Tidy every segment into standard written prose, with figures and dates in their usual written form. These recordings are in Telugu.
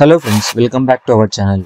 Hello friends, welcome back to our channel.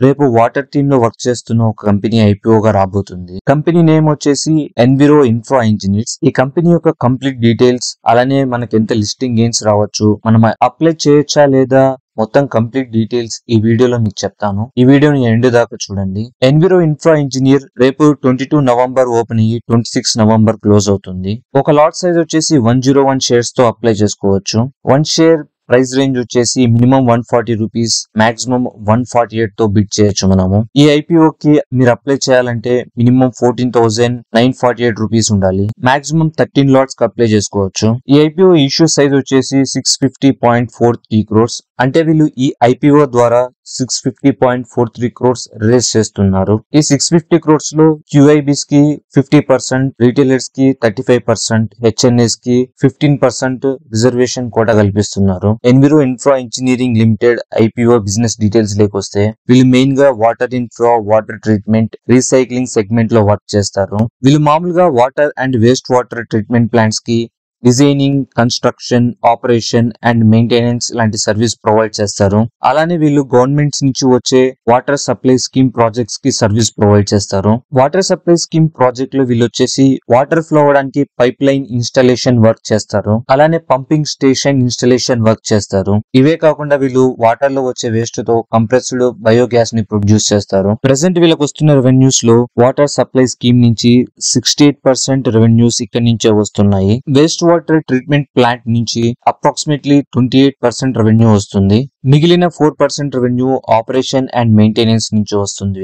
రేపు వాటర్ టీమ్ లో వర్క్ చేస్తున్న ఒక కంపెనీ ఐపీఓగా రాబోతుంది. కంపెనీ నేమ్ వచ్చేసి ఎన్విరో ఇన్ఫ్రా ఇంజనీర్స్. ఈ కంపెనీ యొక్క కంప్లీట్ డీటెయిల్స్, అలానే మనకి ఎంత లిస్టింగ్ గెయిన్స్ రావచ్చు, మనం అప్లై చేయొచ్చా లేదా, మొత్తం కంప్లీట్ డీటెయిల్స్ ఈ వీడియోలో మీకు చెప్తాను. ఈ వీడియోని ఎండ్ దాకా చూడండి. ఎన్విరో ఇన్ఫ్రా ఇంజనీర్ రేపు 22 నవంబర్ ఓపెన్ అయ్యి 26 నవంబర్ క్లోజ్ అవుతుంది. ఒక లాట్ సైజ్ వచ్చేసి 101 షేర్స్ తో అప్లై చేసుకోవచ్చు. 1 షేర్ ప్రైస్ రేంజ్ వచ్చేసి మినిమం 140 రూపీస్, మాక్సిమం 148 తో బిడ్ చేయొచ్చు మనము. ఈ ఐపీఓ కి మీరు అప్లై చేయాలంటే మినిమం 14,948 రూపీస్ ఉండాలి. మాక్సిమం 13 లాట్స్ కి అప్లై చేసుకోవచ్చు. ఈ ఐపీఓ ఇష్యూ సైజ్ వచ్చేసి 650.43 crores. అంటే వీళ్ళు ఈ ఐపీఓ ద్వారా 650.43 crores రేస్ చేస్తున్నారు. ఈ 650 crores లో క్యూఐబీస్ కి 50%, రీటైలర్స్ కి 35%, హెచ్ఎన్ఎస్ కి 15% రిజర్వేషన్ కోటా కల్పిస్తున్నారు. Enviro infra engineering limited IPO business details లేకొస్తే, వీళ్ళు మెయిన్ గా water infra, water treatment, recycling segment లో వర్క్ చేస్తారు. వీళ్ళు మామూలుగా water and waste water treatment plants కి designing, construction, operation and maintenance లాంటి సర్వీస్ ప్రొవైడ్ చేస్తారు. అలానే వీళ్ళు గవర్నమెంట్స్ నుంచి వచ్చే వాటర్ సప్లై స్కీమ్ ప్రాజెక్ట్స్ కి సర్వీస్ ప్రొవైడ్ చేస్తారు. వాటర్ సప్లై స్కీమ్ ప్రాజెక్ట్ లో వీళ్ళు వచ్చేసి వాటర్ ఫ్లో అవడానికి పైప్ లైన్ ఇన్స్టాలేషన్ వర్క్ చేస్తారు. అలానే పంపింగ్ స్టేషన్ ఇన్స్టాలేషన్ వర్క్ చేస్తారు. ఇవే కాకుండా వీళ్ళు వాటర్ లో వచ్చే వేస్ట్ తో కంప్రెస్డ్ బయోగ్యాస్ ని ప్రొడ్యూస్ చేస్తారు. ప్రెసెంట్ వీళ్ళకి వస్తున్న రెవెన్యూస్ లో వాటర్ సప్లై స్కీమ్ నుంచి 68% రెవెన్యూస్ ఇక్కడ నుంచే వస్తున్నాయి. వేస్ట్ వాటర్ ట్రీట్మెంట్ ప్లాంట్ నుంచి అప్రాక్సిమేట్లీ 28% రెవెన్యూ వస్తుంది. మిగిలిన 4% రెవెన్యూ ఆపరేషన్ అండ్ మెయింటెనెన్స్ నుంచి వస్తుంది.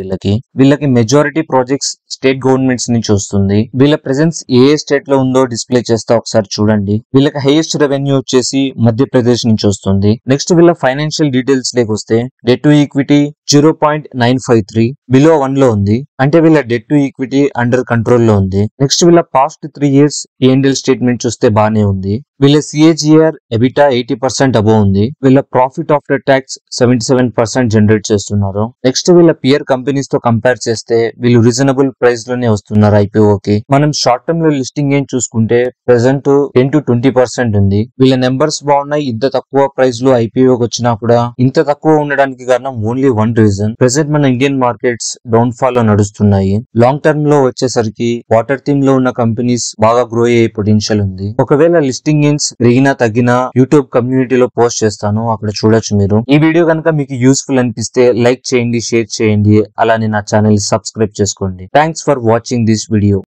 వీళ్ళకి మెజారిటీ ప్రాజెక్ట్స్ స్టేట్ గవర్నమెంట్స్ నుంచి వస్తుంది. వీళ్ళ ప్రెసెన్స్ ఏ స్టేట్ లో ఉందో డిస్ప్లే చేస్తా, ఒకసారి చూడండి. వీళ్ళకి హైయెస్ట్ రెవెన్యూ వచ్చేసి మధ్యప్రదేశ్ నుంచి వస్తుంది. నెక్స్ట్ వీళ్ళ ఫైనాన్షియల్ డీటెయిల్స్ లేకొస్తే, డెట్ టు ఈక్విటీ 0.953 బిలో 1 లో ఉంది. అంటే వీళ్ళ debt to equity under control లో ఉంది. నెక్స్ట్ వీళ్ళ పాస్ట్ 3 years P&L స్టేట్మెంట్ చూస్తే బానే ఉంది. వీళ్ళ సిఏజిఆర్ ఎబిటా 80% అబోవ్ ఉంది. వీళ్ళ ప్రాఫిట్ ఆఫ్టర్ ట్యాక్స్ 77% జనరేట్ చేస్తున్నారు. నెక్స్ట్ వీళ్ళ పియర్ కంపెనీస్ తో కంపేర్ చేస్తే వీళ్ళు రీజనబుల్ ప్రైస్ లోనే వస్తున్నారు ఐపీఓకి. మనం షార్ట్ టర్మ్ లో లిస్టింగ్ ఏం చూసుకుంటే ప్రెసెంట్ 10 to 20% ఉంది. వీళ్ళ నెంబర్స్ బాగున్నాయి. ఇంత తక్కువ ప్రైస్ లో ఐపీఓకి వచ్చినా కూడా ఇంత తక్కువ ఉండడానికి కారణం ఓన్లీ వన్ రీజన్. ప్రెసెంట్ మన ఇండియన్ మార్కెట్స్ డౌన్ ఫాల్ లో నడుస్తున్నాయి. లాంగ్ టర్మ్ లో వచ్చేసరికి వాటర్ థీమ్ లో ఉన్న కంపెనీస్ బాగా గ్రో అయ్యే పొటెన్షియల్ ఉంది. ఒకవేళ లిస్టింగ్ పెరిగినా తగ్గినా యూట్యూబ్ కమ్యూనిటీలో పోస్ట్ చేస్తాను, అక్కడ చూడొచ్చు మీరు. ఈ వీడియో కనుక మీకు యూస్ఫుల్ అనిపిస్తే లైక్ చేయండి, షేర్ చేయండి, అలానే నా ఛానల్ సబ్స్క్రైబ్ చేసుకోండి. Thanks for watching this video.